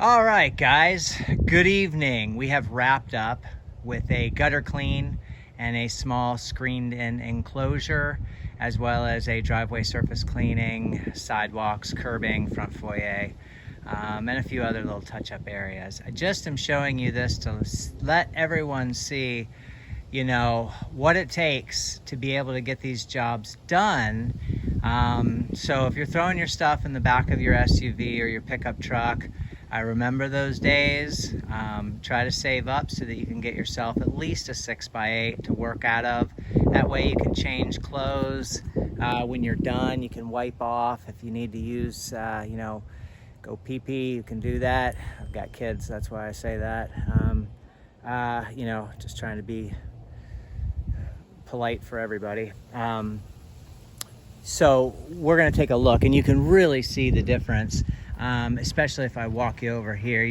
All right, guys, good evening. We have wrapped up with a gutter clean and a small screened-in enclosure, as well as a driveway surface cleaning, sidewalks, curbing, front foyer, and a few other little touch-up areas. I just am showing you this to let everyone see, what it takes to be able to get these jobs done. So if you're throwing your stuff in the back of your SUV or your pickup truck, I remember those days. Try to save up so that you can get yourself at least a 6x8 to work out of. That way you can change clothes. When you're done, you can wipe off. If you need to use, go pee-pee, you can do that. I've got kids, that's why I say that. Just trying to be polite for everybody. So we're gonna take a look and you can really see the difference, especially if I walk you over here.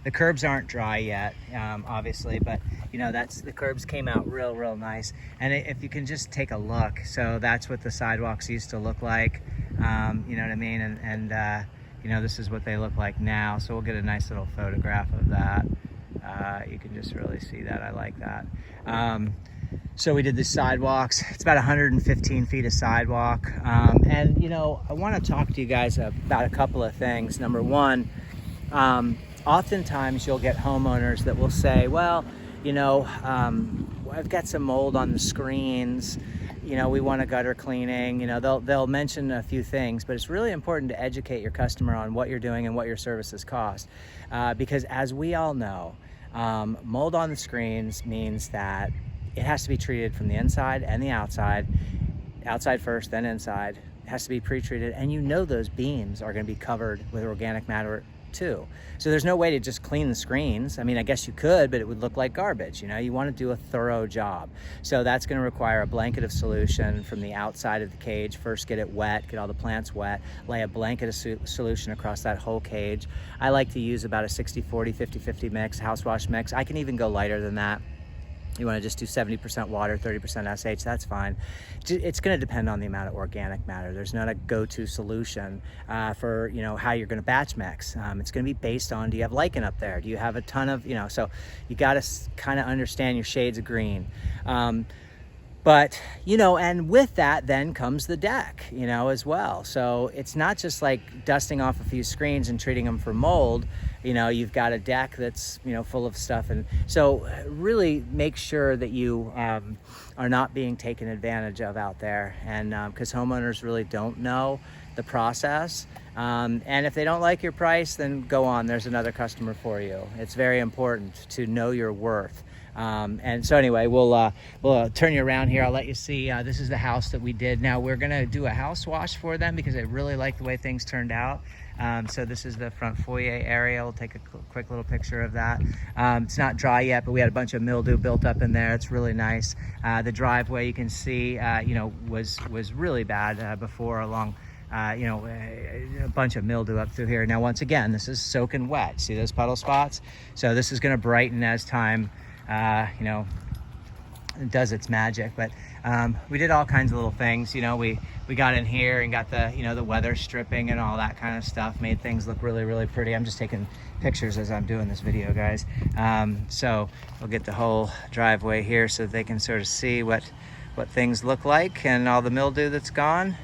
The curbs aren't dry yet, obviously, but the curbs came out real nice. And if you can just take a look, so that's what the sidewalks used to look like, you know what I mean? And this is what they look like now. So we'll get a nice little photograph of that. You can just really see that. I like that. So we did the sidewalks. It's about 115 feet of sidewalk. And I want to talk to you guys about a couple of things. Number one, oftentimes you'll get homeowners that will say, well, I've got some mold on the screens. We want a gutter cleaning. They'll mention a few things, but it's really important to educate your customer on what you're doing and what your services cost. Because as we all know, mold on the screens means that it has to be treated from the inside and the outside first, then inside. It has to be pre-treated, and those beams are going to be covered with organic matter too. So there's no way to just clean the screens. I mean, I guess you could, but it would look like garbage. You want to do a thorough job. So that's going to require a blanket of solution from the outside of the cage. First, get it wet, get all the plants wet, lay a blanket of solution across that whole cage. I like to use about a 60-40, 50-50 mix, house wash mix. I can even go lighter than that. You want to just do 70% water, 30% SH, that's fine. It's going to depend on the amount of organic matter. There's not a go-to solution for how you're going to batch mix. It's going to be based on, do you have lichen up there? Do you have a ton of, so you got to kind of understand your shades of green. But, and with that then comes the deck, as well. So it's not just like dusting off a few screens and treating them for mold. You've got a deck that's, full of stuff. And so really make sure that you are not being taken advantage of out there. And because homeowners really don't know the process. And if they don't like your price, then go on. There's another customer for you. It's very important to know your worth. And so anyway, we'll turn you around here. I'll let you see, this is the house that we did. Now we're going to do a house wash for them because I really like the way things turned out. So this is the front foyer area. We'll take a quick little picture of that. It's not dry yet, but we had a bunch of mildew built up in there. It's really nice. The driveway you can see, was really bad before along. A bunch of mildew up through here. Now, once again, this is soaking wet. See those puddle spots? So this is going to brighten as time it does its magic. But we did all kinds of little things. We got in here and got the the weather stripping and all that kind of stuff, made things look really pretty. I'm just taking pictures as I'm doing this video, guys. So we'll get the whole driveway here so that they can sort of see what things look like and all the mildew that's gone.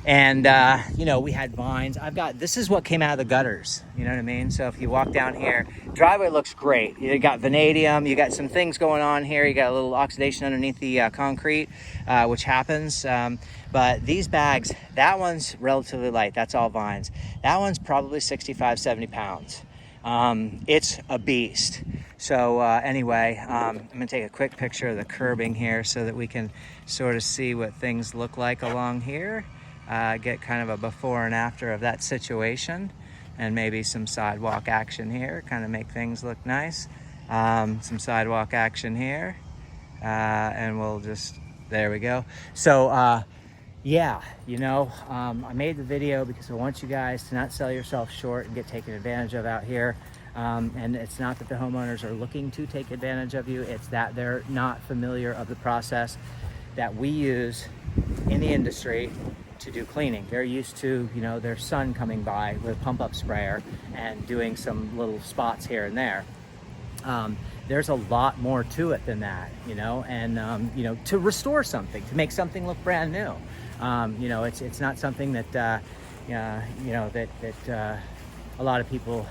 We had vines. This is what came out of the gutters, you know what I mean? So if you walk down here, driveway looks great. You got vanadium, you got some things going on here. You got a little oxidation underneath the concrete, which happens. But these bags, that one's relatively light. That's all vines. That one's probably 65, 70 pounds. It's a beast. So anyway, I'm gonna take a quick picture of the curbing here so that we can sort of see what things look like along here. Get kind of a before and after of that situation, and maybe some sidewalk action here, kind of make things look nice. Some sidewalk action here, and we'll just, there we go. So I made the video because I want you guys to not sell yourself short and get taken advantage of out here. And it's not that the homeowners are looking to take advantage of you, it's that they're not familiar of the process that we use in the industry to do cleaning. They're used to, you know, their son coming by with a pump up sprayer and doing some little spots here and there. There's a lot more to it than that, you know, and you know, to restore something, to make something look brand new. You know, it's not something that you know, that a lot of people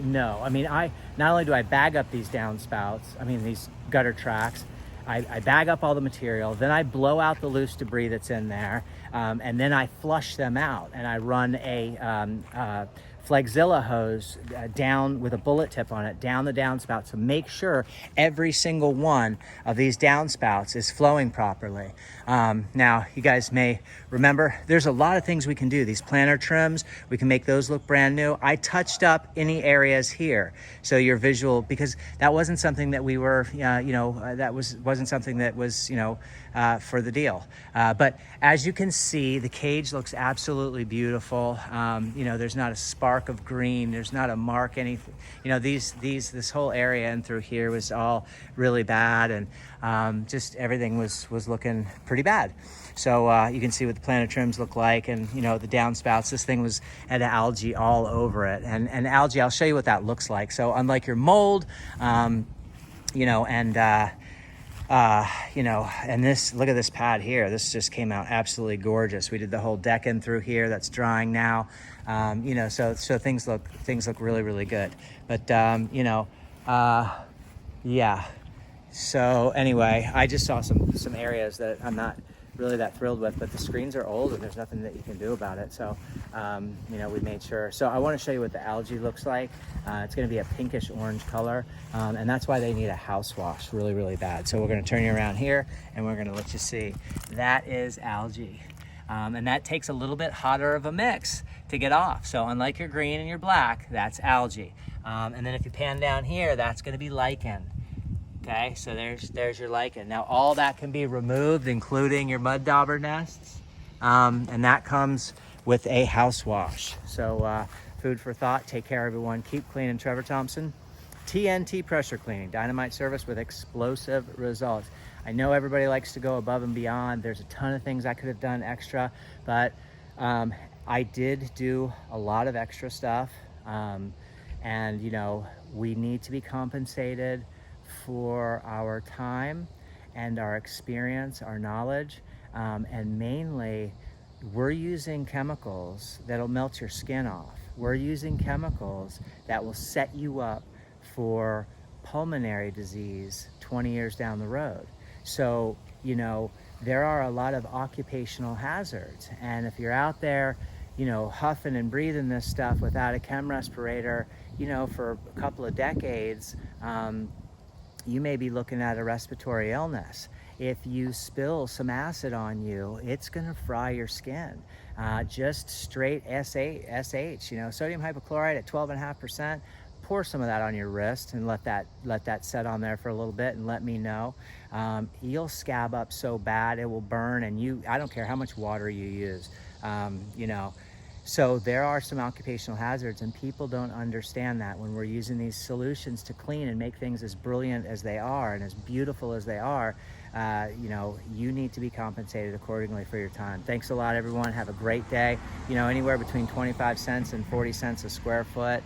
know. I mean, not only do I bag up these downspouts, I mean these gutter tracks, I bag up all the material, then I blow out the loose debris that's in there, and then I flush them out, and I run a Flagzilla hose down with a bullet tip on it, down the downspout, to make sure every single one of these downspouts is flowing properly. Now, you guys may remember, there's a lot of things we can do. These planter trims, we can make those look brand new. I touched up any areas here, so your visual, because that wasn't something that we were, you know, that wasn't something that was, you know, for the deal. But as you can see, the cage looks absolutely beautiful. You know, there's not a spark of green, there's not a mark, anything. You know, this whole area and through here was all really bad, and just everything was looking pretty bad. So you can see what the planter trims look like, and you know, the downspouts, this thing had algae all over it, and algae, I'll show you what that looks like. So unlike your mold, you know, and you know, and this, look at this pad here, this just came out absolutely gorgeous. We did the whole deck in through here, that's drying now. You know, so things look really, really good. But you know, yeah, so anyway, I just saw some areas that I'm not really that thrilled with, but the screens are old and there's nothing that you can do about it. So you know, we made sure. So I want to show you what the algae looks like. It's going to be a pinkish orange color, and that's why they need a house wash really, really bad. So we're going to turn you around here and we're going to let you see. That is algae, and that takes a little bit hotter of a mix to get off. So unlike your green and your black, that's algae. And then if you pan down here, that's going to be lichen. Okay, so there's your lichen. Now all that can be removed, including your mud dauber nests, and that comes with a house wash. So food for thought. Take care, everyone. Keep cleaning. Trevor Thompson, TNT Pressure Cleaning, dynamite service with explosive results. I know everybody likes to go above and beyond. There's a ton of things I could have done extra, but I did do a lot of extra stuff, and you know, we need to be compensated for our time and our experience, our knowledge, and mainly we're using chemicals that'll melt your skin off. We're using chemicals that will set you up for pulmonary disease 20 years down the road. So, you know, there are a lot of occupational hazards, and if you're out there, you know, huffing and breathing this stuff without a chem respirator, you know, for a couple of decades, you may be looking at a respiratory illness. If you spill some acid on you, it's gonna fry your skin. Just straight SH, you know, sodium hypochlorite at 12.5%. Pour some of that on your wrist and let that set on there for a little bit and let me know. You'll scab up so bad it will burn, and I don't care how much water you use, you know. So there are some occupational hazards, and people don't understand that when we're using these solutions to clean and make things as brilliant as they are and as beautiful as they are. You know, you need to be compensated accordingly for your time. Thanks a lot, everyone. Have a great day. You know, anywhere between 25 cents and 40 cents a square foot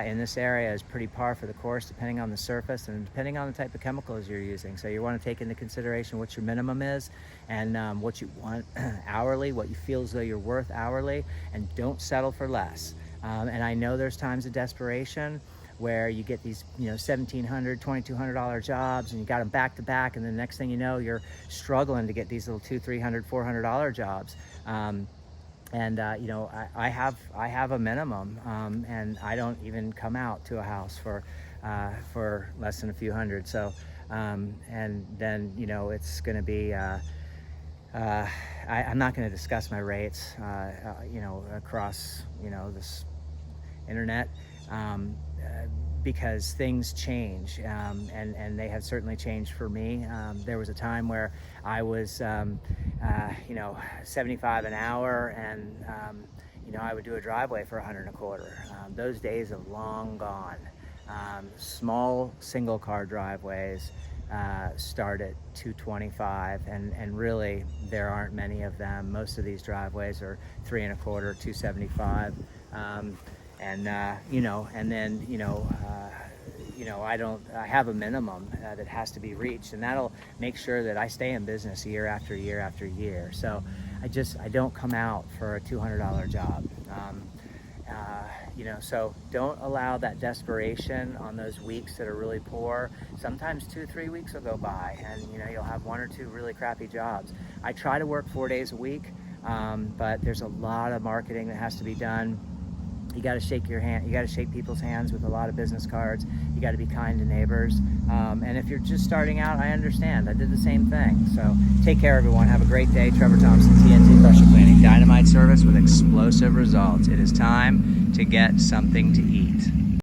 in this area is pretty par for the course, depending on the surface and depending on the type of chemicals you're using. So you want to take into consideration what your minimum is and what you want hourly, what you feel as though you're worth hourly, and don't settle for less. And I know there's times of desperation where you get these, you know, $1,700, $2,200 jobs, and you got them back to back, and the next thing you know, you're struggling to get these little $200, $300, $400 jobs. And you know, I have a minimum, and I don't even come out to a house for less than a few hundred. So, and then, you know, it's going to be. I'm not going to discuss my rates, you know, across, you know, this internet, because things change, and they have certainly changed for me. There was a time where I was, you know, 75 an hour, and you know, I would do a driveway for 100 and a quarter. Those days have long gone. Small single car driveways, start at 225, and really there aren't many of them. Most of these driveways are 3 1/4, 275, and then I have a minimum that has to be reached, and that'll make sure that I stay in business year after year after year. So I don't come out for a $200 job. So don't allow that desperation on those weeks that are really poor. Sometimes 2-3 weeks will go by, and you'll have 1 or 2 really crappy jobs. I try to work 4 days a week, but there's a lot of marketing that has to be done. You got to shake your hand. You got to shake people's hands with a lot of business cards. You got to be kind to neighbors. And if you're just starting out, I understand. I did the same thing. So take care, everyone. Have a great day. Trevor Thompson, TNT Pressure Cleaning. Dynamite service with explosive results. It is time to get something to eat.